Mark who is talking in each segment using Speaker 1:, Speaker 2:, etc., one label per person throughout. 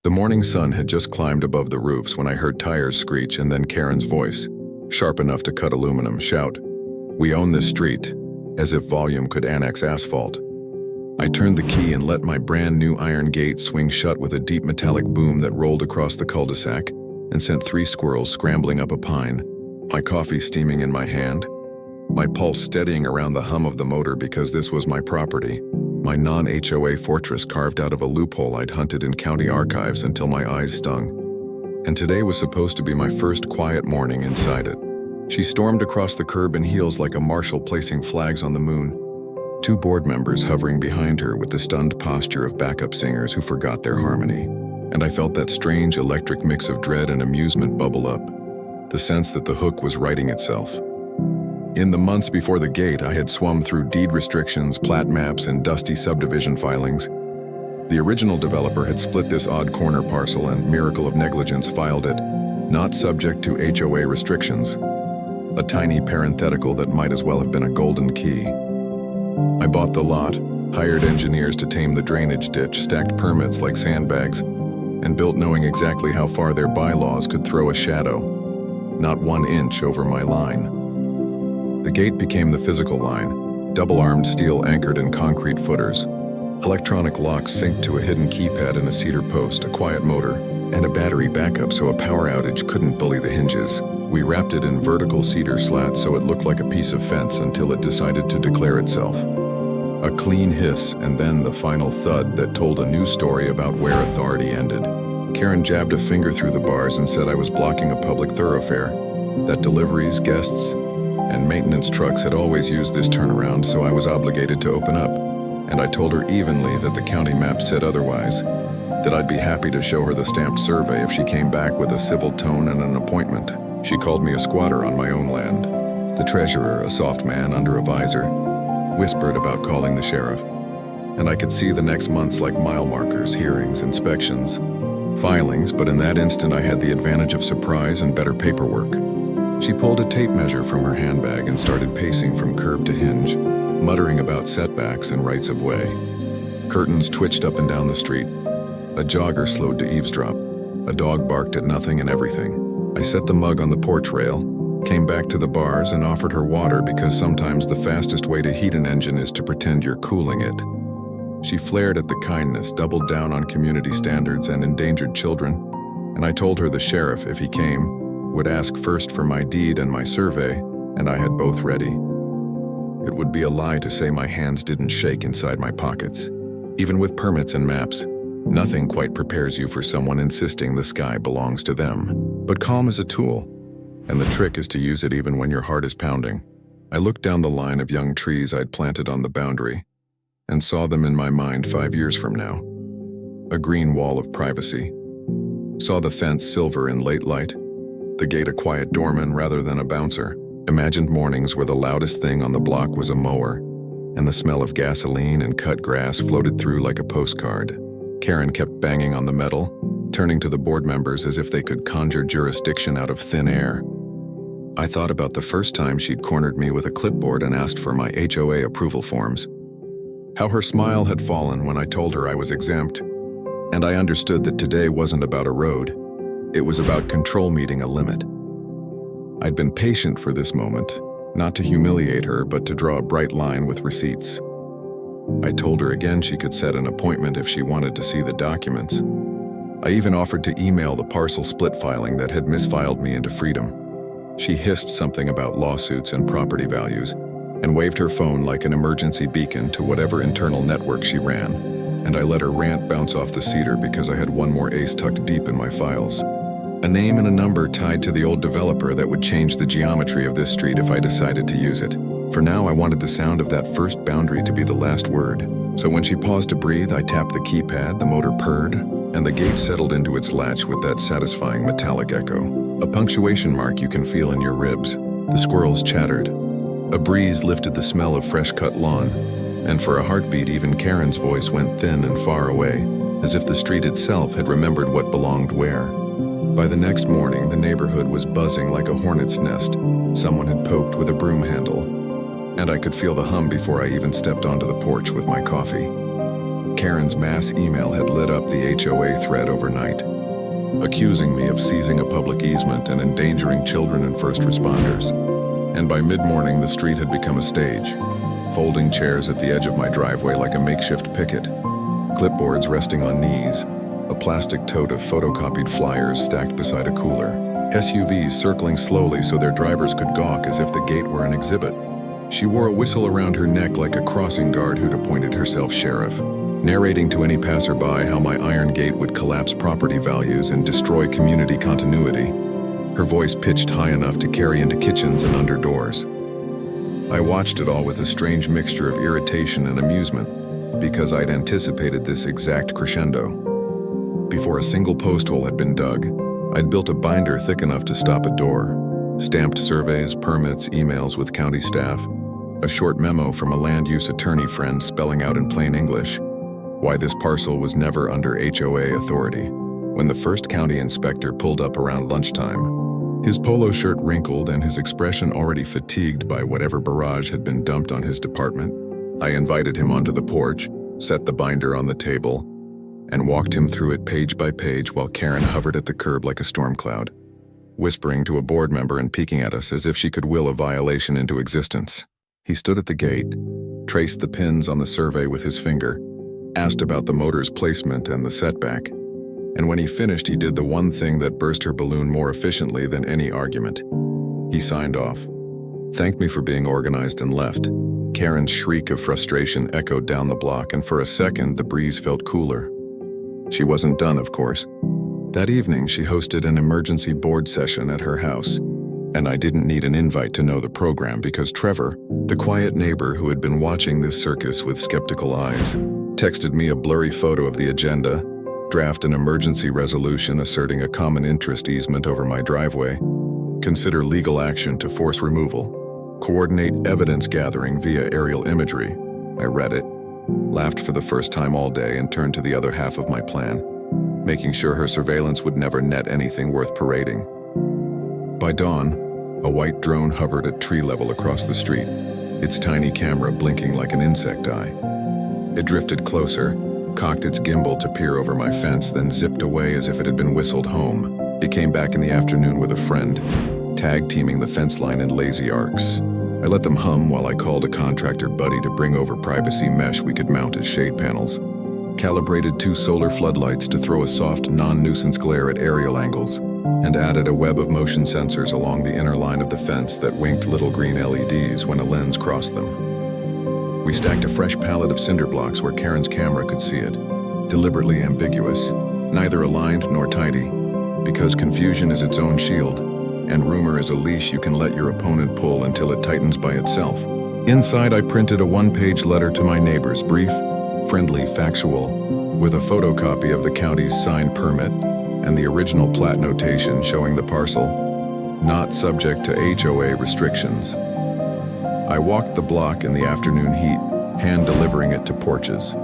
Speaker 1: The morning sun had just climbed above the roofs when I heard tires screech and then Karen's voice, sharp enough to cut aluminum, shout, "We own this street," as if volume could annex asphalt. I turned the key and let my brand new iron gate swing shut with a deep metallic boom that rolled across the cul-de-sac and sent 3 squirrels scrambling up a pine, my coffee steaming in my hand, my pulse steadying around the hum of the motor because this was my property, my non-HOA fortress carved out of a loophole I'd hunted in county archives until my eyes stung. And today was supposed to be my first quiet morning inside it. She stormed across the curb in heels like a marshal placing flags on the moon, 2 board members hovering behind her with the stunned posture of backup singers who forgot their harmony. And I felt that strange electric mix of dread and amusement bubble up, the sense that the hook was righting itself. In the months before the gate, I had swum through deed restrictions, plat maps, and dusty subdivision filings. The original developer had split this odd corner parcel and, miracle of negligence, filed it, not subject to HOA restrictions. A tiny parenthetical that might as well have been a golden key. I bought the lot, hired engineers to tame the drainage ditch, stacked permits like sandbags, and built knowing exactly how far their bylaws could throw a shadow, not 1 inch over my line. The gate became the physical line, double-armed steel anchored in concrete footers. Electronic locks synced to a hidden keypad and a cedar post, a quiet motor, and a battery backup so a power outage couldn't bully the hinges. We wrapped it in vertical cedar slats so it looked like a piece of fence until it decided to declare itself. A clean hiss and then the final thud that told a new story about where authority ended. Karen jabbed a finger through the bars and said I was blocking a public thoroughfare, that deliveries, guests, and maintenance trucks had always used this turnaround, so I was obligated to open up. And I told her evenly that the county map said otherwise, that I'd be happy to show her the stamped survey if she came back with a civil tone and an appointment. She called me a squatter on my own land. The treasurer, a soft man under a visor, whispered about calling the sheriff. And I could see the next months like mile markers, hearings, inspections, filings, but in that instant I had the advantage of surprise and better paperwork. She pulled a tape measure from her handbag and started pacing from curb to hinge, muttering about setbacks and rights of way. Curtains twitched up and down the street. A jogger slowed to eavesdrop. A dog barked at nothing and everything. I set the mug on the porch rail, came back to the bars and offered her water because sometimes the fastest way to heat an engine is to pretend you're cooling it. She flared at the kindness, doubled down on community standards and endangered children, and I told her the sheriff, if he came, would ask first for my deed and my survey, and I had both ready. It would be a lie to say my hands didn't shake inside my pockets. Even with permits and maps, nothing quite prepares you for someone insisting the sky belongs to them. But calm is a tool, and the trick is to use it even when your heart is pounding. I looked down the line of young trees I'd planted on the boundary, and saw them in my mind 5 years from now. A green wall of privacy. Saw the fence silver in late light, the gate a quiet doorman rather than a bouncer. Imagined mornings where the loudest thing on the block was a mower, and the smell of gasoline and cut grass floated through like a postcard. Karen kept banging on the metal, turning to the board members as if they could conjure jurisdiction out of thin air. I thought about the first time she'd cornered me with a clipboard and asked for my HOA approval forms. How her smile had fallen when I told her I was exempt, and I understood that today wasn't about a road. It was about control meeting a limit. I'd been patient for this moment, not to humiliate her, but to draw a bright line with receipts. I told her again she could set an appointment if she wanted to see the documents. I even offered to email the parcel split filing that had misfiled me into freedom. She hissed something about lawsuits and property values, and waved her phone like an emergency beacon to whatever internal network she ran, and I let her rant bounce off the cedar because I had one more ace tucked deep in my files. A name and a number tied to the old developer that would change the geometry of this street if I decided to use it. For now, I wanted the sound of that first boundary to be the last word. So when she paused to breathe, I tapped the keypad, the motor purred, and the gate settled into its latch with that satisfying metallic echo. A punctuation mark you can feel in your ribs. The squirrels chattered. A breeze lifted the smell of fresh-cut lawn, and for a heartbeat, even Karen's voice went thin and far away, as if the street itself had remembered what belonged where. By the next morning, the neighborhood was buzzing like a hornet's nest. Someone had poked with a broom handle, and I could feel the hum before I even stepped onto the porch with my coffee. Karen's mass email had lit up the HOA thread overnight, accusing me of seizing a public easement and endangering children and first responders. And by mid-morning, the street had become a stage, folding chairs at the edge of my driveway like a makeshift picket, clipboards resting on knees, a plastic tote of photocopied flyers stacked beside a cooler, SUVs circling slowly so their drivers could gawk as if the gate were an exhibit. She wore a whistle around her neck like a crossing guard who'd appointed herself sheriff, narrating to any passerby how my iron gate would collapse property values and destroy community continuity, her voice pitched high enough to carry into kitchens and under doors. I watched it all with a strange mixture of irritation and amusement, because I'd anticipated this exact crescendo. Before a single post hole had been dug, I'd built a binder thick enough to stop a door, stamped surveys, permits, emails with county staff, a short memo from a land use attorney friend spelling out in plain English why this parcel was never under HOA authority. When the first county inspector pulled up around lunchtime, his polo shirt wrinkled and his expression already fatigued by whatever barrage had been dumped on his department, I invited him onto the porch, set the binder on the table, and walked him through it page by page while Karen hovered at the curb like a storm cloud, whispering to a board member and peeking at us as if she could will a violation into existence. He stood at the gate, traced the pins on the survey with his finger, asked about the motor's placement and the setback, and when he finished, he did the one thing that burst her balloon more efficiently than any argument. He signed off, thanked me for being organized, and left. Karen's shriek of frustration echoed down the block, and for a second, the breeze felt cooler. She wasn't done, of course. That evening, she hosted an emergency board session at her house, and I didn't need an invite to know the program because Trevor, the quiet neighbor who had been watching this circus with skeptical eyes, texted me a blurry photo of the agenda, draft an emergency resolution asserting a common interest easement over my driveway, consider legal action to force removal, coordinate evidence gathering via aerial imagery. I read it, laughed for the first time all day, and turned to the other half of my plan, making sure her surveillance would never net anything worth parading. By dawn, a white drone hovered at tree level across the street, its tiny camera blinking like an insect eye. It drifted closer, cocked its gimbal to peer over my fence, then zipped away as if it had been whistled home. It came back in the afternoon with a friend, tag-teaming the fence line in lazy arcs. I let them hum while I called a contractor buddy to bring over privacy mesh we could mount as shade panels, calibrated 2 solar floodlights to throw a soft, non-nuisance glare at aerial angles, and added a web of motion sensors along the inner line of the fence that winked little green LEDs when a lens crossed them. We stacked a fresh pallet of cinder blocks where Karen's camera could see it, deliberately ambiguous, neither aligned nor tidy, because confusion is its own shield, and rumor is a leash you can let your opponent pull until it tightens by itself. Inside, I printed a 1-page letter to my neighbors, brief, friendly, factual, with a photocopy of the county's signed permit and the original plat notation showing the parcel, not subject to HOA restrictions. I walked the block in the afternoon heat, hand-delivering it to porches,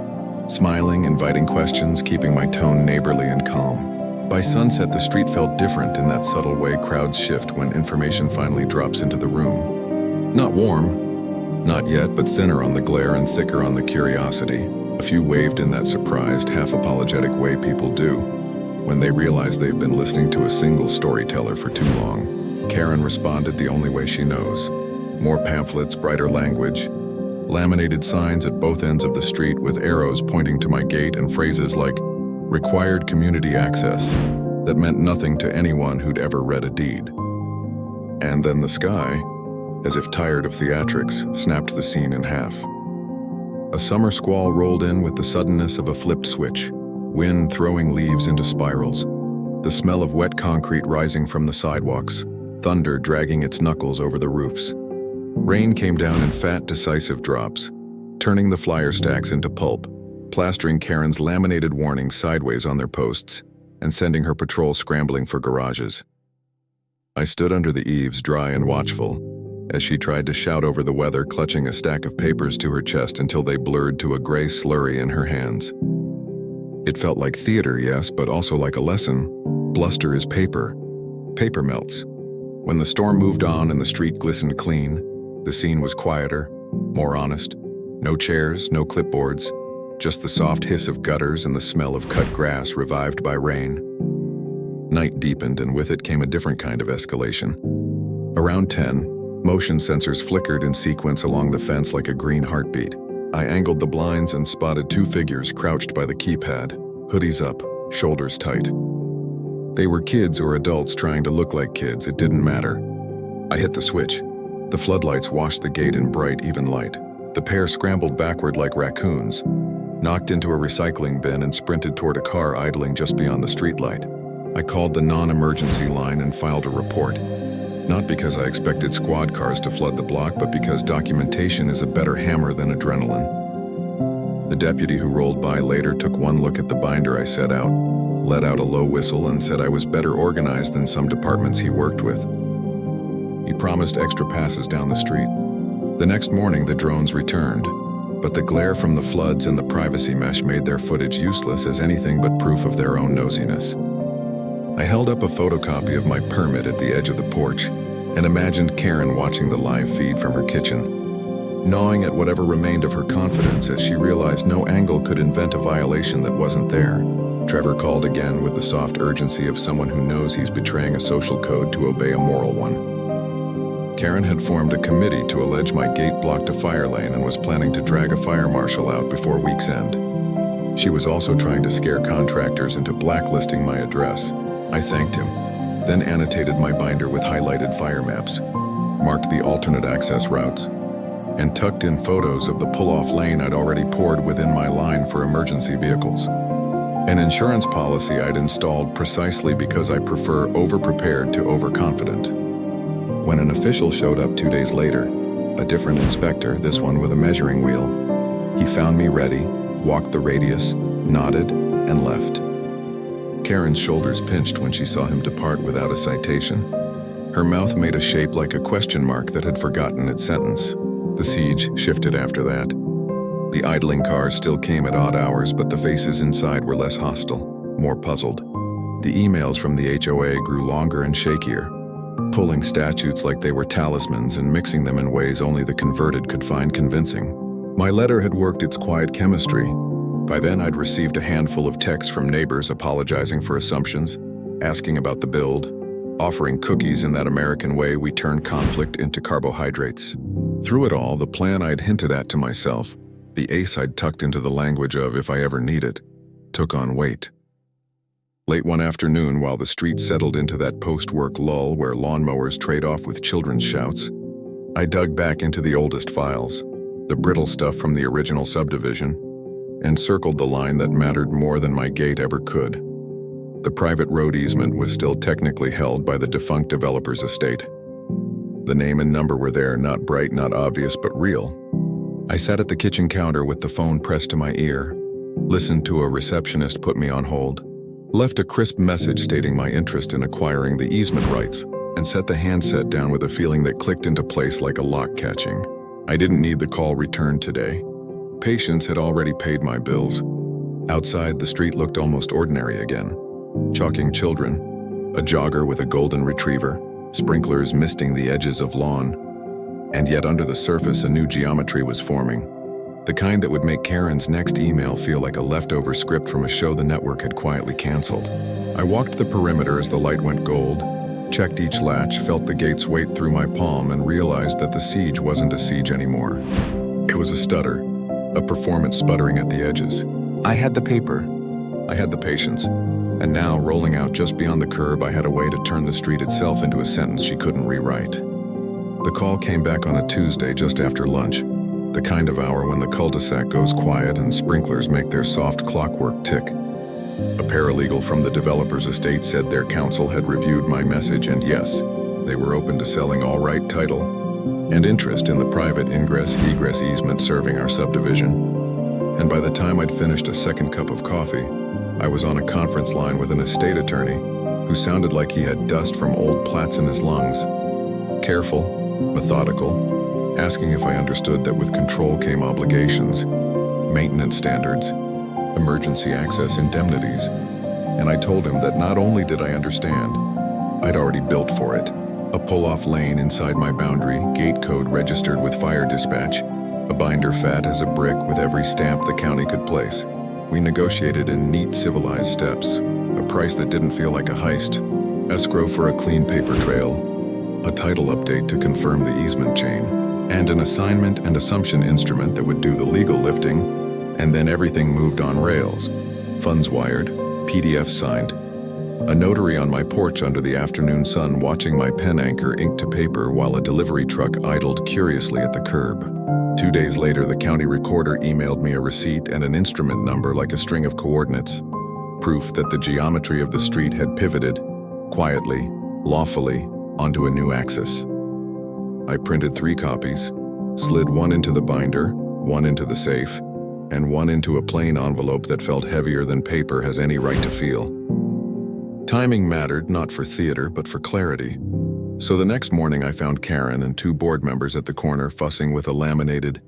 Speaker 1: smiling, inviting questions, keeping my tone neighborly and calm. By sunset, the street felt different in that subtle way crowds shift when information finally drops into the room. Not warm, not yet, but thinner on the glare and thicker on the curiosity. A few waved in that surprised, half-apologetic way people do when they realize they've been listening to a single storyteller for too long. Karen responded the only way she knows. More pamphlets, brighter language, laminated signs at both ends of the street with arrows pointing to my gate and phrases like required community access that meant nothing to anyone who'd ever read a deed. And then the sky, as if tired of theatrics, snapped the scene in half. A summer squall rolled in with the suddenness of a flipped switch, wind throwing leaves into spirals, the smell of wet concrete rising from the sidewalks, thunder dragging its knuckles over the roofs. Rain came down in fat, decisive drops, turning the flyer stacks into pulp, plastering Karen's laminated warnings sideways on their posts, and sending her patrol scrambling for garages. I stood under the eaves, dry and watchful, as she tried to shout over the weather, clutching a stack of papers to her chest until they blurred to a gray slurry in her hands. It felt like theater, yes, but also like a lesson. Bluster is paper. Paper melts. When the storm moved on and the street glistened clean, the scene was quieter, more honest. No chairs, no clipboards, just the soft hiss of gutters and the smell of cut grass revived by rain. Night deepened, and with it came a different kind of escalation. Around 10, motion sensors flickered in sequence along the fence like a green heartbeat. I angled the blinds and spotted two figures crouched by the keypad, hoodies up, shoulders tight. They were kids or adults trying to look like kids, it didn't matter. I hit the switch. The floodlights washed the gate in bright, even light. The pair scrambled backward like raccoons, knocked into a recycling bin and sprinted toward a car idling just beyond the streetlight. I called the non-emergency line and filed a report. Not because I expected squad cars to flood the block, but because documentation is a better hammer than adrenaline. The deputy who rolled by later took one look at the binder I set out, let out a low whistle, and said I was better organized than some departments he worked with. He promised extra passes down the street. The next morning, the drones returned, but the glare from the floods and the privacy mesh made their footage useless as anything but proof of their own nosiness. I held up a photocopy of my permit at the edge of the porch and imagined Karen watching the live feed from her kitchen, gnawing at whatever remained of her confidence as she realized no angle could invent a violation that wasn't there. Trevor called again with the soft urgency of someone who knows he's betraying a social code to obey a moral one. Karen had formed a committee to allege my gate blocked a fire lane and was planning to drag a fire marshal out before week's end. She was also trying to scare contractors into blacklisting my address. I thanked him, then annotated my binder with highlighted fire maps, marked the alternate access routes, and tucked in photos of the pull-off lane I'd already poured within my line for emergency vehicles. An insurance policy I'd installed precisely because I prefer over-prepared to overconfident. When an official showed up 2 days later, a different inspector, this one with a measuring wheel, he found me ready, walked the radius, nodded, and left. Karen's shoulders pinched when she saw him depart without a citation. Her mouth made a shape like a question mark that had forgotten its sentence. The siege shifted after that. The idling cars still came at odd hours, but the faces inside were less hostile, more puzzled. The emails from the HOA grew longer and shakier, pulling statutes like they were talismans and mixing them in ways only the converted could find convincing. My letter had worked its quiet chemistry. By then, I'd received a handful of texts from neighbors apologizing for assumptions, asking about the build, offering cookies in that American way we turn conflict into carbohydrates. Through it all, the plan I'd hinted at to myself, the ace I'd tucked into the language of if I ever need it, took on weight. Late one afternoon, while the street settled into that post-work lull where lawnmowers trade off with children's shouts, I dug back into the oldest files, the brittle stuff from the original subdivision, and circled the line that mattered more than my gate ever could. The private road easement was still technically held by the defunct developer's estate. The name and number were there, not bright, not obvious, but real. I sat at the kitchen counter with the phone pressed to my ear, listened to a receptionist put me on hold, left a crisp message stating my interest in acquiring the easement rights, and set the handset down with a feeling that clicked into place like a lock catching. I didn't need the call returned today. Patience had already paid my bills. Outside, the street looked almost ordinary again. Chalking children, a jogger with a golden retriever, sprinklers misting the edges of lawn. And yet under the surface, a new geometry was forming. The kind that would make Karen's next email feel like a leftover script from a show the network had quietly canceled. I walked the perimeter as the light went gold, checked each latch, felt the gate's weight through my palm, and realized that the siege wasn't a siege anymore. It was a stutter. A performance sputtering at the edges. I had the paper. I had the patience. And now, rolling out just beyond the curb, I had a way to turn the street itself into a sentence she couldn't rewrite. The call came back on a Tuesday just after lunch, the kind of hour when the cul-de-sac goes quiet and sprinklers make their soft clockwork tick. A paralegal from the developer's estate said their counsel had reviewed my message, and yes, they were open to selling all right title and interest in the private ingress-egress easement serving our subdivision. And by the time I'd finished a second cup of coffee, I was on a conference line with an estate attorney who sounded like he had dust from old plats in his lungs. Careful, methodical, asking if I understood that with control came obligations, maintenance standards, emergency access indemnities. And I told him that not only did I understand, I'd already built for it. A pull-off lane inside my boundary, gate code registered with fire dispatch, A binder fat as a brick with every stamp the county could place. We negotiated in neat, civilized steps. A price that didn't feel like a heist. Escrow for a clean paper trail. A title update to confirm the easement chain. And an assignment and assumption instrument that would do the legal lifting. And then everything moved on rails. Funds wired. PDF signed. A notary on my porch under the afternoon sun watching my pen anchor ink to paper while a delivery truck idled curiously at the curb. 2 days later, the county recorder emailed me a receipt and an instrument number like a string of coordinates. Proof that the geometry of the street had pivoted, quietly, lawfully, onto a new axis. I printed 3 copies, slid one into the binder, one into the safe, and one into a plain envelope that felt heavier than paper has any right to feel. Timing mattered not for theater, but for clarity. So the next morning I found Karen and 2 board members at the corner fussing with a laminated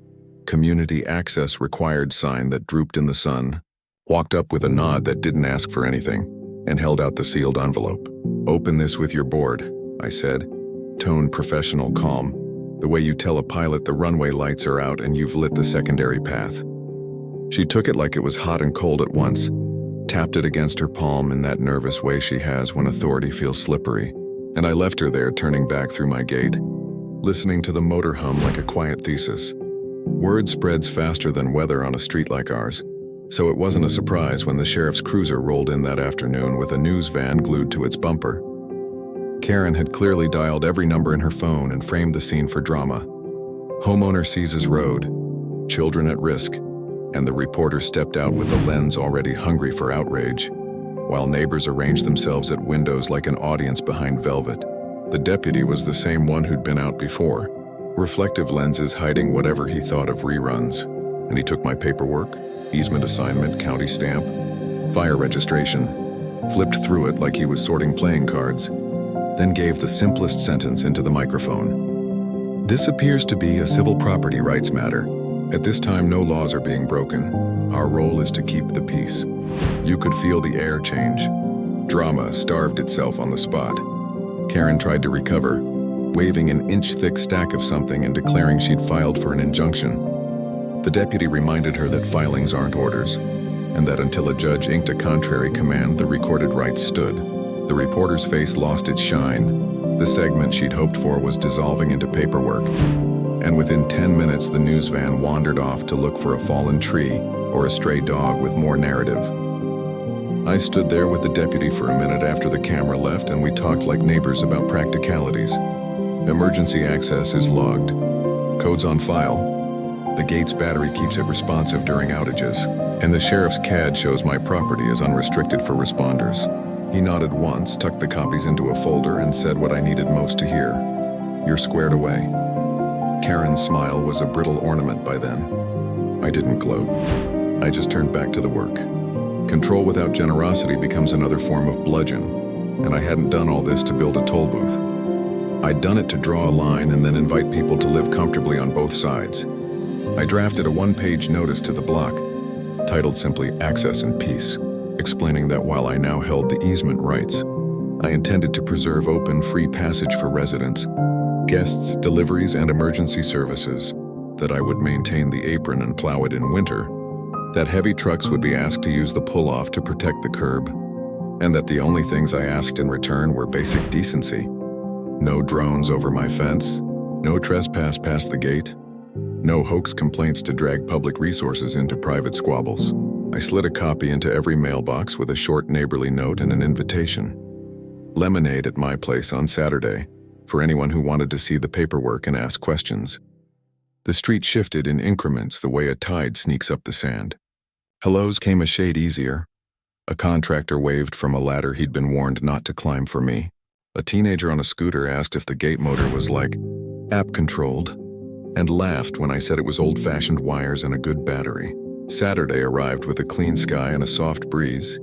Speaker 1: "Community Access Required" sign that drooped in the sun, walked up with a nod that didn't ask for anything, and held out the sealed envelope. "Open this with your board," I said, tone professional calm, the way you tell a pilot the runway lights are out and you've lit the secondary path. She took it like it was hot and cold at once, tapped it against her palm in that nervous way she has when authority feels slippery, and I left her there turning back through my gate, listening to the motor hum like a quiet thesis. Word spreads faster than weather on a street like ours, so it wasn't a surprise when the sheriff's cruiser rolled in that afternoon with a news van glued to its bumper. Karen had clearly dialed every number in her phone and framed the scene for drama. Homeowner seizes road, children at risk, and the reporter stepped out with a lens already hungry for outrage, while neighbors arranged themselves at windows like an audience behind velvet. The deputy was the same one who'd been out before, reflective lenses hiding whatever he thought of reruns, and he took my paperwork, easement assignment, county stamp, fire registration, flipped through it like he was sorting playing cards, then gave the simplest sentence into the microphone. "This appears to be a civil property rights matter. At this time, no laws are being broken. Our role is to keep the peace." You could feel the air change. Drama starved itself on the spot. Karen tried to recover, waving an inch-thick stack of something and declaring she'd filed for an injunction. The deputy reminded her that filings aren't orders, and that until a judge inked a contrary command, the recorded rights stood. The reporter's face lost its shine. The segment she'd hoped for was dissolving into paperwork. And within 10 minutes, the news van wandered off to look for a fallen tree or a stray dog with more narrative. I stood there with the deputy for a minute after the camera left, and we talked like neighbors about practicalities. Emergency access is logged. Code's on file. The gate's battery keeps it responsive during outages, and the sheriff's CAD shows my property as unrestricted for responders. He nodded once, tucked the copies into a folder, and said what I needed most to hear. "You're squared away." Karen's smile was a brittle ornament by then. I didn't gloat. I just turned back to the work. Control without generosity becomes another form of bludgeon, and I hadn't done all this to build a toll booth. I'd done it to draw a line and then invite people to live comfortably on both sides. I drafted a 1-page notice to the block, titled simply "Access and Peace," explaining that while I now held the easement rights, I intended to preserve open, free passage for residents, guests, deliveries, and emergency services, that I would maintain the apron and plow it in winter, that heavy trucks would be asked to use the pull-off to protect the curb, and that the only things I asked in return were basic decency. No drones over my fence, no trespass past the gate, no hoax complaints to drag public resources into private squabbles. I slid a copy into every mailbox with a short neighborly note and an invitation. Lemonade at my place on Saturday, for anyone who wanted to see the paperwork and ask questions. The street shifted in increments the way a tide sneaks up the sand. Hellos came a shade easier. A contractor waved from a ladder he'd been warned not to climb for me. A teenager on a scooter asked if the gate motor was like app-controlled, and laughed when I said it was old-fashioned wires and a good battery. Saturday arrived with a clean sky and a soft breeze,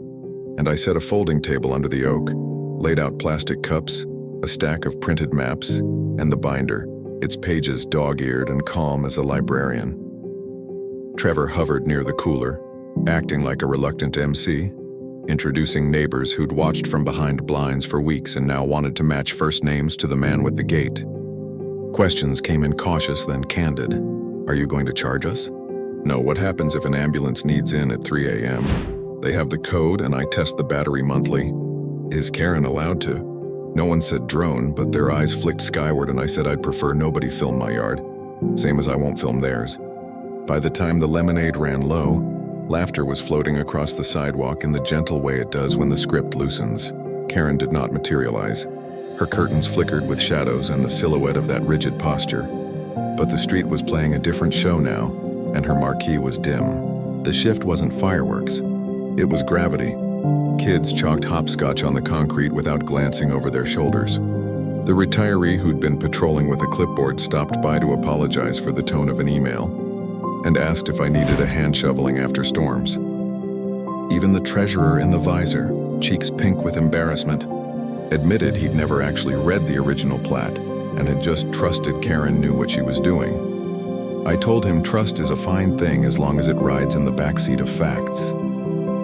Speaker 1: and I set a folding table under the oak, laid out plastic cups, a stack of printed maps, and the binder, its pages dog-eared and calm as a librarian. Trevor hovered near the cooler, acting like a reluctant MC, introducing neighbors who'd watched from behind blinds for weeks and now wanted to match first names to the man with the gate. Questions came in cautious then candid. Are you going to charge us? No, what happens if an ambulance needs in at 3 a.m.? They have the code and I test the battery monthly. Is Karen allowed to? No one said drone, but their eyes flicked skyward and I said I'd prefer nobody film my yard. Same as I won't film theirs. By the time the lemonade ran low, laughter was floating across the sidewalk in the gentle way it does when the script loosens. Karen did not materialize. Her curtains flickered with shadows and the silhouette of that rigid posture. But the street was playing a different show now, and her marquee was dim. The shift wasn't fireworks. It was gravity. Kids chalked hopscotch on the concrete without glancing over their shoulders. The retiree who'd been patrolling with a clipboard stopped by to apologize for the tone of an email and asked if I needed a hand shoveling after storms. Even the treasurer in the visor, cheeks pink with embarrassment, admitted he'd never actually read the original plat and had just trusted Karen knew what she was doing. I told him trust is a fine thing as long as it rides in the backseat of facts.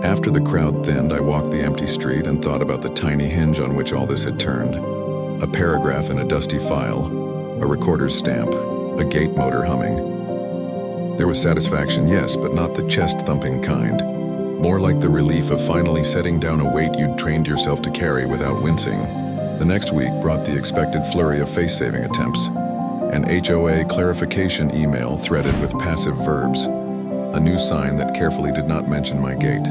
Speaker 1: After the crowd thinned, I walked the empty street and thought about the tiny hinge on which all this had turned. A paragraph in a dusty file, a recorder's stamp, a gate motor humming. There was satisfaction, yes, but not the chest-thumping kind. More like the relief of finally setting down a weight you'd trained yourself to carry without wincing. The next week brought the expected flurry of face-saving attempts. An HOA clarification email threaded with passive verbs. A new sign that carefully did not mention my gate.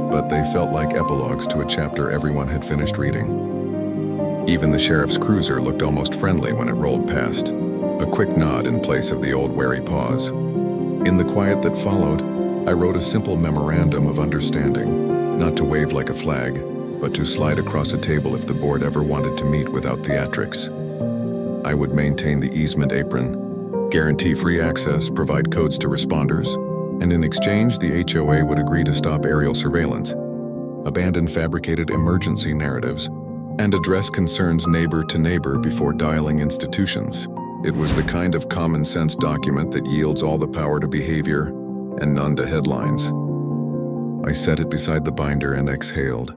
Speaker 1: But they felt like epilogues to a chapter everyone had finished reading. Even the sheriff's cruiser looked almost friendly when it rolled past. A quick nod in place of the old wary pause. In the quiet that followed, I wrote a simple memorandum of understanding, not to wave like a flag, but to slide across a table if the board ever wanted to meet without theatrics. I would maintain the easement apron, guarantee free access, provide codes to responders, and in exchange the HOA would agree to stop aerial surveillance, abandon fabricated emergency narratives, and address concerns neighbor to neighbor before dialing institutions. It was the kind of common sense document that yields all the power to behavior and none to headlines. I set it beside the binder and exhaled,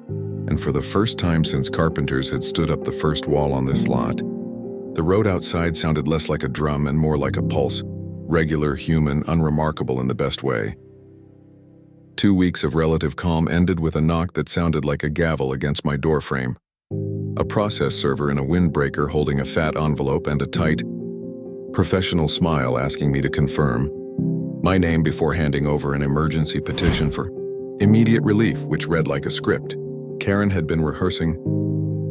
Speaker 1: and for the first time since carpenters had stood up the first wall on this lot, the road outside sounded less like a drum and more like a pulse, regular, human, unremarkable in the best way. 2 weeks of relative calm ended with a knock that sounded like a gavel against my doorframe. A process server in a windbreaker holding a fat envelope and a tight, professional smile asking me to confirm my name before handing over an emergency petition for immediate relief, which read like a script. Karen had been rehearsing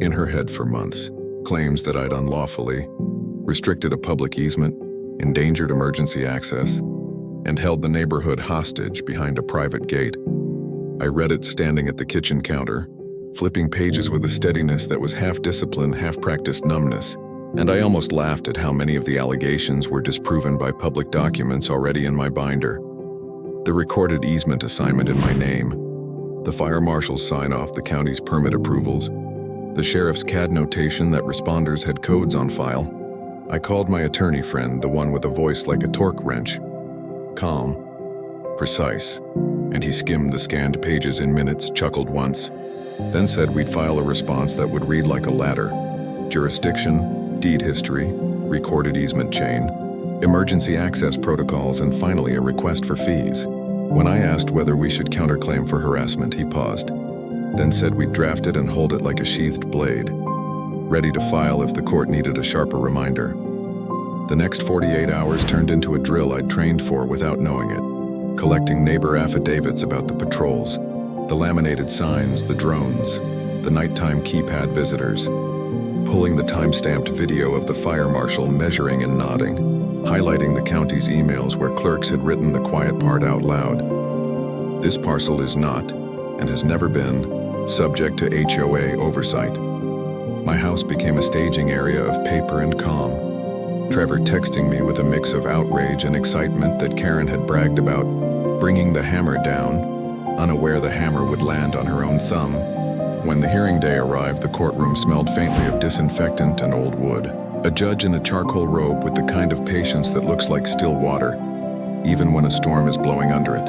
Speaker 1: in her head for months, claims that I'd unlawfully restricted a public easement, endangered emergency access, and held the neighborhood hostage behind a private gate. I read it standing at the kitchen counter, flipping pages with a steadiness that was half discipline, half practiced numbness, and I almost laughed at how many of the allegations were disproven by public documents already in my binder. The recorded easement assignment in my name, the fire marshal's sign-off, the county's permit approvals, the sheriff's CAD notation that responders had codes on file. I called my attorney friend, the one with a voice like a torque wrench. Calm, precise, and he skimmed the scanned pages in minutes, chuckled once, then said we'd file a response that would read like a ladder. Jurisdiction, deed history, recorded easement chain, emergency access protocols, and finally a request for fees. When I asked whether we should counterclaim for harassment, he paused, then said we'd draft it and hold it like a sheathed blade, ready to file if the court needed a sharper reminder. The next 48 hours turned into a drill I'd trained for without knowing it, collecting neighbor affidavits about the patrols, the laminated signs, the drones, the nighttime keypad visitors, pulling the time-stamped video of the fire marshal measuring and nodding, highlighting the county's emails where clerks had written the quiet part out loud. This parcel is not, and has never been, subject to HOA oversight. My house became a staging area of paper and calm. Trevor texting me with a mix of outrage and excitement that Karen had bragged about bringing the hammer down, unaware the hammer would land on her own thumb. When the hearing day arrived, the courtroom smelled faintly of disinfectant and old wood. A judge in a charcoal robe with the kind of patience that looks like still water, even when a storm is blowing under it.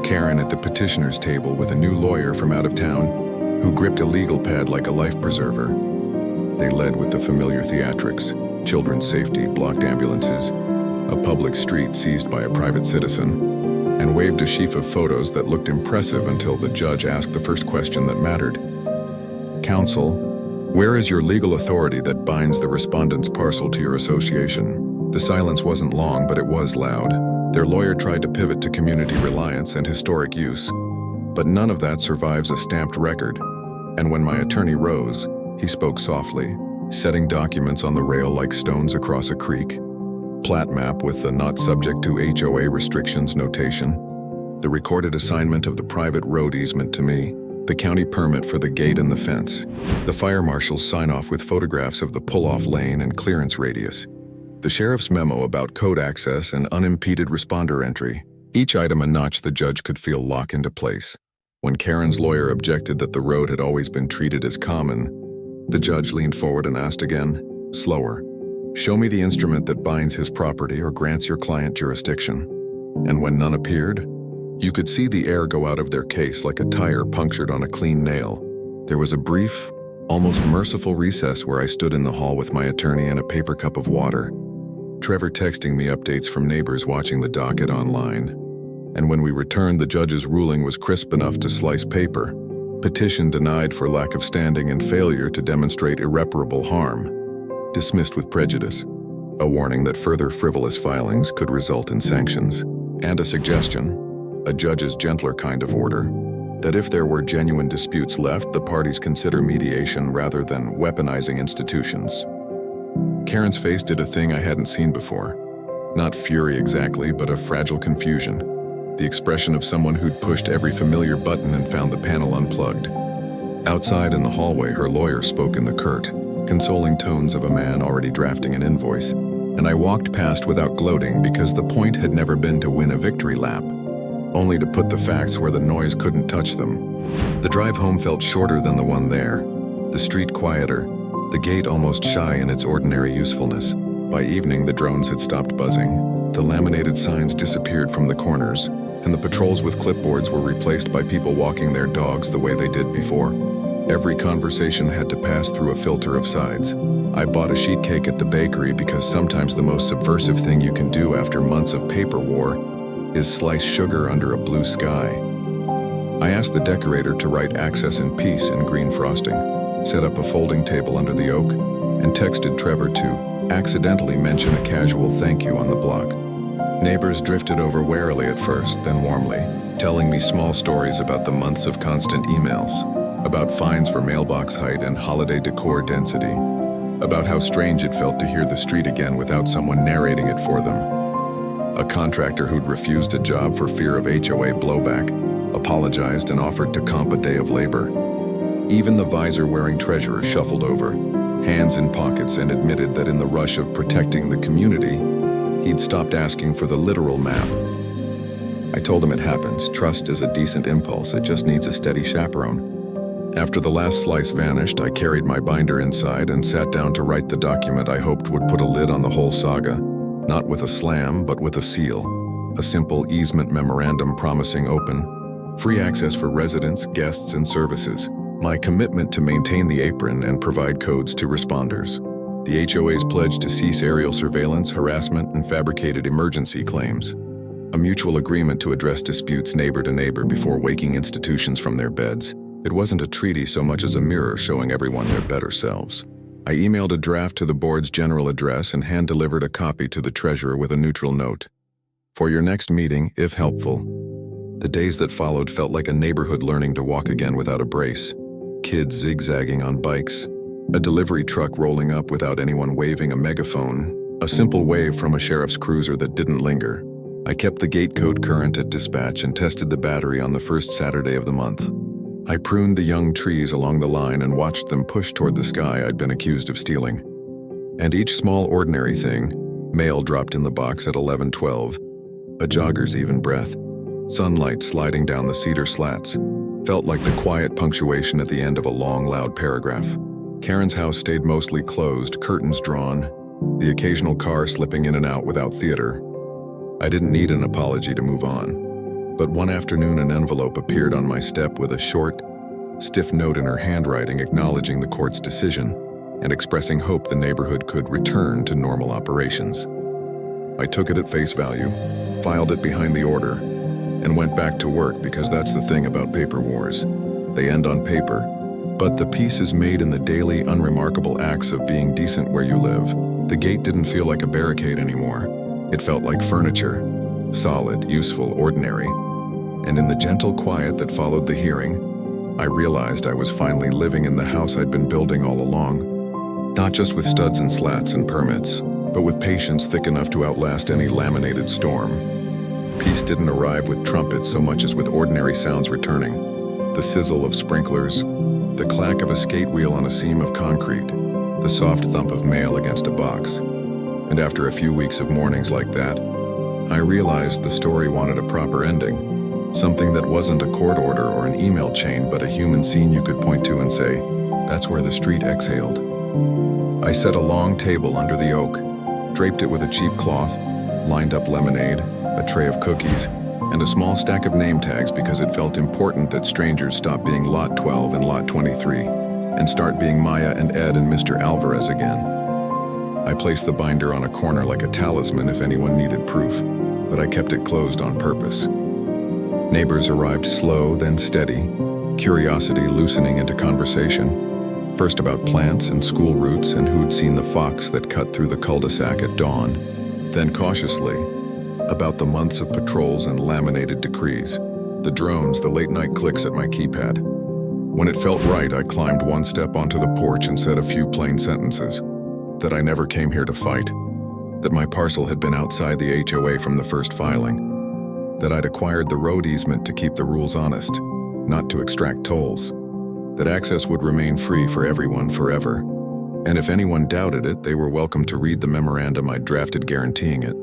Speaker 1: Karen at the petitioner's table with a new lawyer from out of town who gripped a legal pad like a life preserver. They led with the familiar theatrics, children's safety, blocked ambulances, a public street seized by a private citizen, and waved a sheaf of photos that looked impressive until the judge asked the first question that mattered. Counsel, where is your legal authority that binds the respondent's parcel to your association? The silence wasn't long, but it was loud. Their lawyer tried to pivot to community reliance and historic use, but none of that survives a stamped record. And when my attorney rose, he spoke softly, setting documents on the rail like stones across a creek. Plat map with the not subject to HOA restrictions notation, the recorded assignment of the private road easement to me, the county permit for the gate and the fence, the fire marshal's sign-off with photographs of the pull-off lane and clearance radius, the sheriff's memo about code access and unimpeded responder entry, each item a notch the judge could feel lock into place. When Karen's lawyer objected that the road had always been treated as common, the judge leaned forward and asked again, slower, show me the instrument that binds his property or grants your client jurisdiction. And when none appeared, you could see the air go out of their case like a tire punctured on a clean nail. There was a brief, almost merciful recess where I stood in the hall with my attorney and a paper cup of water, Trevor texting me updates from neighbors watching the docket online. And when we returned, the judge's ruling was crisp enough to slice paper. Petition denied for lack of standing and failure to demonstrate irreparable harm. Dismissed with prejudice. A warning that further frivolous filings could result in sanctions. And a suggestion, a judge's gentler kind of order, that if there were genuine disputes left, the parties consider mediation rather than weaponizing institutions. Karen's face did a thing I hadn't seen before. Not fury exactly, but a fragile confusion. The expression of someone who'd pushed every familiar button and found the panel unplugged. Outside in the hallway, her lawyer spoke in the curt, consoling tones of a man already drafting an invoice, and I walked past without gloating because the point had never been to win a victory lap, only to put the facts where the noise couldn't touch them. The drive home felt shorter than the one there, the street quieter, the gate almost shy in its ordinary usefulness. By evening, the drones had stopped buzzing, the laminated signs disappeared from the corners, and the patrols with clipboards were replaced by people walking their dogs the way they did before. Every conversation had to pass through a filter of sides. I bought a sheet cake at the bakery because sometimes the most subversive thing you can do after months of paper war is slice sugar under a blue sky. I asked the decorator to write "Access and Peace" in green frosting, set up a folding table under the oak, and texted Trevor to accidentally mention a casual thank you on the block. Neighbors drifted over warily at first, then warmly, telling me small stories about the months of constant emails, about fines for mailbox height and holiday decor density, about how strange it felt to hear the street again without someone narrating it for them. A contractor who'd refused a job for fear of HOA blowback apologized and offered to comp a day of labor. Even the visor-wearing treasurer shuffled over, hands in pockets, and admitted that in the rush of protecting the community, he'd stopped asking for the literal map. I told him it happens. Trust is a decent impulse. It just needs a steady chaperone. After the last slice vanished, I carried my binder inside and sat down to write the document I hoped would put a lid on the whole saga, not with a slam, but with a seal. A simple easement memorandum promising open, free access for residents, guests, and services. My commitment to maintain the apron and provide codes to responders. The HOA's pledge to cease aerial surveillance, harassment, and fabricated emergency claims. A mutual agreement to address disputes neighbor to neighbor before waking institutions from their beds. It wasn't a treaty so much as a mirror showing everyone their better selves. I emailed a draft to the board's general address and hand-delivered a copy to the treasurer with a neutral note. For your next meeting, if helpful. The days that followed felt like a neighborhood learning to walk again without a brace. Kids zigzagging on bikes, a delivery truck rolling up without anyone waving a megaphone, a simple wave from a sheriff's cruiser that didn't linger. I kept the gate code current at dispatch and tested the battery on the first Saturday of the month. I pruned the young trees along the line and watched them push toward the sky I'd been accused of stealing. And each small ordinary thing, mail dropped in the box at 11:12, a jogger's even breath, sunlight sliding down the cedar slats, felt like the quiet punctuation at the end of a long, loud paragraph. Karen's house stayed mostly closed, curtains drawn, the occasional car slipping in and out without theater. I didn't need an apology to move on. But one afternoon an envelope appeared on my step with a short, stiff note in her handwriting acknowledging the court's decision and expressing hope the neighborhood could return to normal operations. I took it at face value, filed it behind the order, and went back to work because that's the thing about paper wars. They end on paper, but the peace is made in the daily, unremarkable acts of being decent where you live. The gate didn't feel like a barricade anymore. It felt like furniture, solid, useful, ordinary. And in the gentle quiet that followed the hearing, I realized I was finally living in the house I'd been building all along. Not just with studs and slats and permits, but with patience thick enough to outlast any laminated storm. Peace didn't arrive with trumpets so much as with ordinary sounds returning. The sizzle of sprinklers, the clack of a skate wheel on a seam of concrete, the soft thump of mail against a box. And after a few weeks of mornings like that, I realized the story wanted a proper ending. Something that wasn't a court order or an email chain, but a human scene you could point to and say, that's where the street exhaled. I set a long table under the oak, draped it with a cheap cloth, lined up lemonade, a tray of cookies, and a small stack of name tags because it felt important that strangers stop being Lot 12 and Lot 23 and start being Maya and Ed and Mr. Alvarez again. I placed the binder on a corner like a talisman if anyone needed proof, but I kept it closed on purpose. Neighbors arrived slow, then steady, curiosity loosening into conversation. First about plants and school routes and who'd seen the fox that cut through the cul-de-sac at dawn. Then cautiously, about the months of patrols and laminated decrees, the drones, the late-night clicks at my keypad. When it felt right, I climbed one step onto the porch and said a few plain sentences. That I never came here to fight. That my parcel had been outside the HOA from the first filing. That I'd acquired the road easement to keep the rules honest, not to extract tolls. That access would remain free for everyone forever. And if anyone doubted it, they were welcome to read the memorandum I'd drafted guaranteeing it.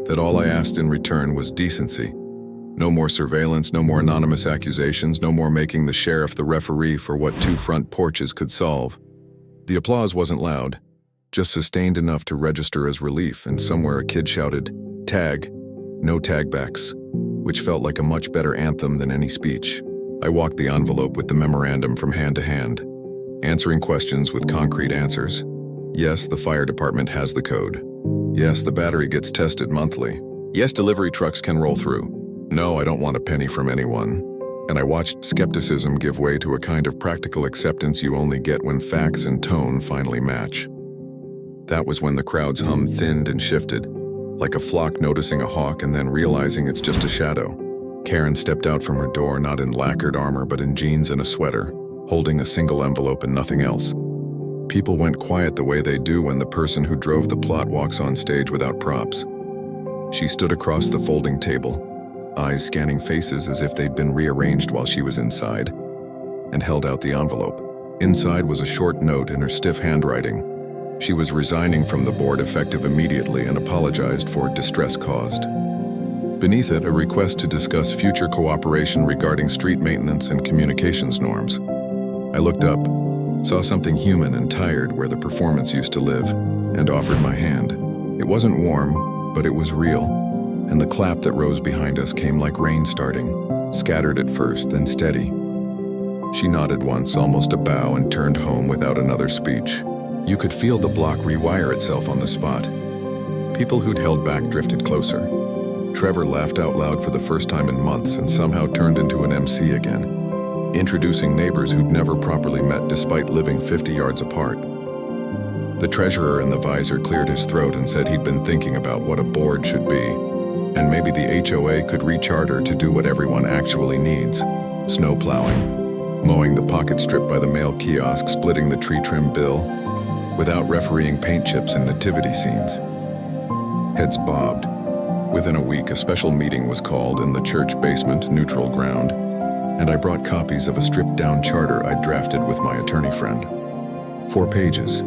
Speaker 1: That all I asked in return was decency. No more surveillance, no more anonymous accusations, no more making the sheriff the referee for what two front porches could solve. The applause wasn't loud, just sustained enough to register as relief, and somewhere a kid shouted, "Tag, no tagbacks," which felt like a much better anthem than any speech. I walked the envelope with the memorandum from hand to hand, answering questions with concrete answers. Yes, the fire department has the code. Yes, the battery gets tested monthly. Yes, delivery trucks can roll through. No, I don't want a penny from anyone. And I watched skepticism give way to a kind of practical acceptance you only get when facts and tone finally match. That was when the crowd's hum thinned and shifted, like a flock noticing a hawk and then realizing it's just a shadow. Karen stepped out from her door not in lacquered armor but in jeans and a sweater, holding a single envelope and nothing else. People went quiet the way they do when the person who drove the plot walks on stage without props. She stood across the folding table, eyes scanning faces as if they'd been rearranged while she was inside, and held out the envelope. Inside was a short note in her stiff handwriting. She was resigning from the board effective immediately and apologized for distress caused. Beneath it, a request to discuss future cooperation regarding street maintenance and communications norms. I looked up, saw something human and tired where the performance used to live, and offered my hand. It wasn't warm, but it was real, and the clap that rose behind us came like rain starting, scattered at first, then steady. She nodded once, almost a bow, and turned home without another speech. You could feel the block rewire itself on the spot. People who'd held back drifted closer. Trevor laughed out loud for the first time in months and somehow turned into an MC again, introducing neighbors who'd never properly met despite living 50 yards apart. The treasurer in the visor cleared his throat and said he'd been thinking about what a board should be, and maybe the HOA could recharter to do what everyone actually needs: snow plowing, mowing the pocket strip by the mail kiosk, splitting the tree trim bill, without refereeing paint chips and nativity scenes. Heads bobbed. Within a week, a special meeting was called in the church basement, neutral ground, and I brought copies of a stripped-down charter I'd drafted with my attorney friend. 4 pages,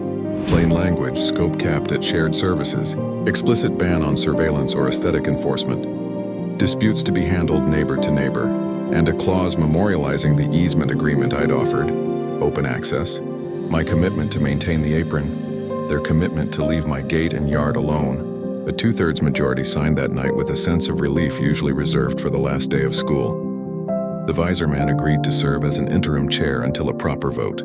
Speaker 1: plain language, scope capped at shared services, explicit ban on surveillance or aesthetic enforcement, disputes to be handled neighbor to neighbor, and a clause memorializing the easement agreement I'd offered, open access, my commitment to maintain the apron, their commitment to leave my gate and yard alone. A 2/3 majority signed that night with a sense of relief usually reserved for the last day of school. The visor man agreed to serve as an interim chair until a proper vote.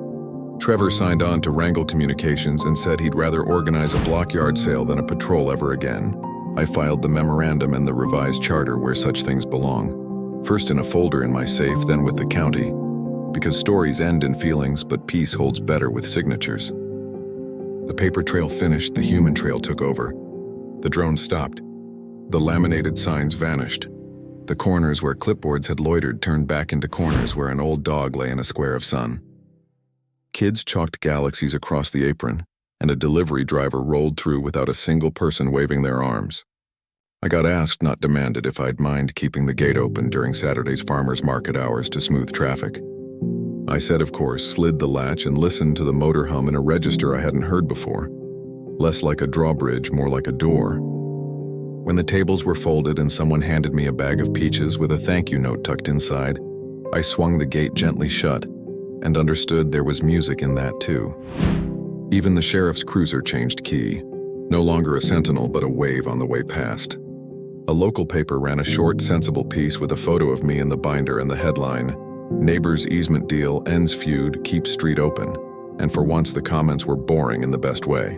Speaker 1: Trevor signed on to wrangle communications and said he'd rather organize a block yard sale than a patrol ever again. I filed the memorandum and the revised charter where such things belong. First in a folder in my safe, then with the county. Because stories end in feelings, but peace holds better with signatures. The paper trail finished, the human trail took over. The drone stopped. The laminated signs vanished. The corners where clipboards had loitered turned back into corners where an old dog lay in a square of sun. Kids chalked galaxies across the apron, and a delivery driver rolled through without a single person waving their arms. I got asked, not demanded, if I'd mind keeping the gate open during Saturday's farmers' market hours to smooth traffic. I said, of course, slid the latch and listened to the motor hum in a register I hadn't heard before. Less like a drawbridge, more like a door. When the tables were folded and someone handed me a bag of peaches with a thank you note tucked inside, I swung the gate gently shut and understood there was music in that too. Even the sheriff's cruiser changed key. No longer a sentinel, but a wave on the way past. A local paper ran a short, sensible piece with a photo of me in the binder and the headline, "Neighbors easement deal, ends feud, keeps street open." And for once the comments were boring in the best way.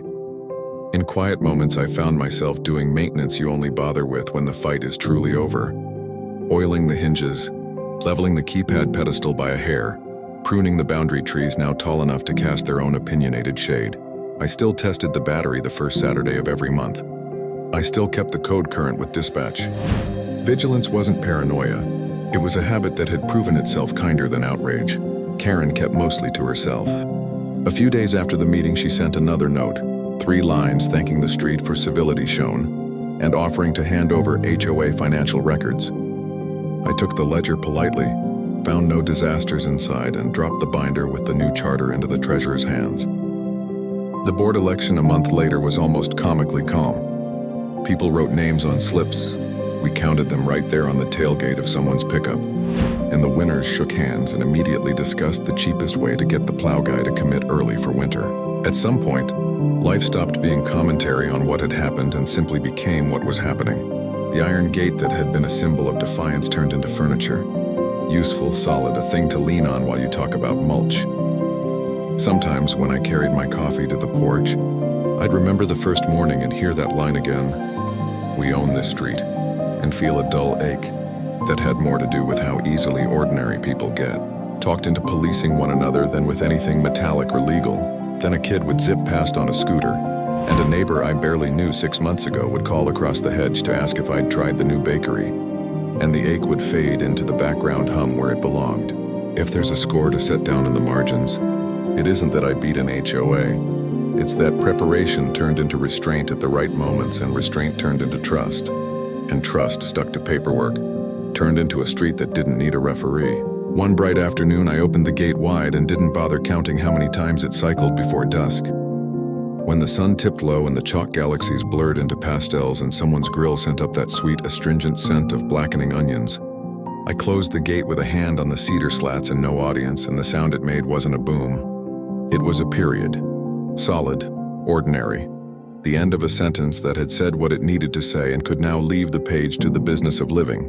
Speaker 1: In quiet moments I found myself doing maintenance you only bother with when the fight is truly over. Oiling the hinges, leveling the keypad pedestal by a hair, pruning the boundary trees now tall enough to cast their own opinionated shade. I still tested the battery the first Saturday of every month. I still kept the code current with dispatch. Vigilance wasn't paranoia. It was a habit that had proven itself kinder than outrage. Karen kept mostly to herself. A few days after the meeting, she sent another note, 3 lines thanking the street for civility shown and offering to hand over HOA financial records. I took the ledger politely, found no disasters inside, and dropped the binder with the new charter into the treasurer's hands. The board election a month later was almost comically calm. People wrote names on slips. We counted them right there on the tailgate of someone's pickup. And the winners shook hands and immediately discussed the cheapest way to get the plow guy to commit early for winter. At some point, life stopped being commentary on what had happened and simply became what was happening. The iron gate that had been a symbol of defiance turned into furniture. Useful, solid, a thing to lean on while you talk about mulch. Sometimes, when I carried my coffee to the porch, I'd remember the first morning and hear that line again, "We own this street," and feel a dull ache that had more to do with how easily ordinary people get. Talked into policing one another than with anything metallic or legal. Then a kid would zip past on a scooter, and a neighbor I barely knew 6 months ago would call across the hedge to ask if I'd tried the new bakery. And the ache would fade into the background hum where it belonged. If there's a score to set down in the margins, it isn't that I beat an HOA. It's that preparation turned into restraint at the right moments, and restraint turned into trust. And trust stuck to paperwork, turned into a street that didn't need a referee. One bright afternoon, I opened the gate wide and didn't bother counting how many times it cycled before dusk. When the sun tipped low and the chalk galaxies blurred into pastels and someone's grill sent up that sweet, astringent scent of blackening onions, I closed the gate with a hand on the cedar slats and no audience, and the sound it made wasn't a boom. It was a period. Solid, ordinary. The end of a sentence that had said what it needed to say and could now leave the page to the business of living.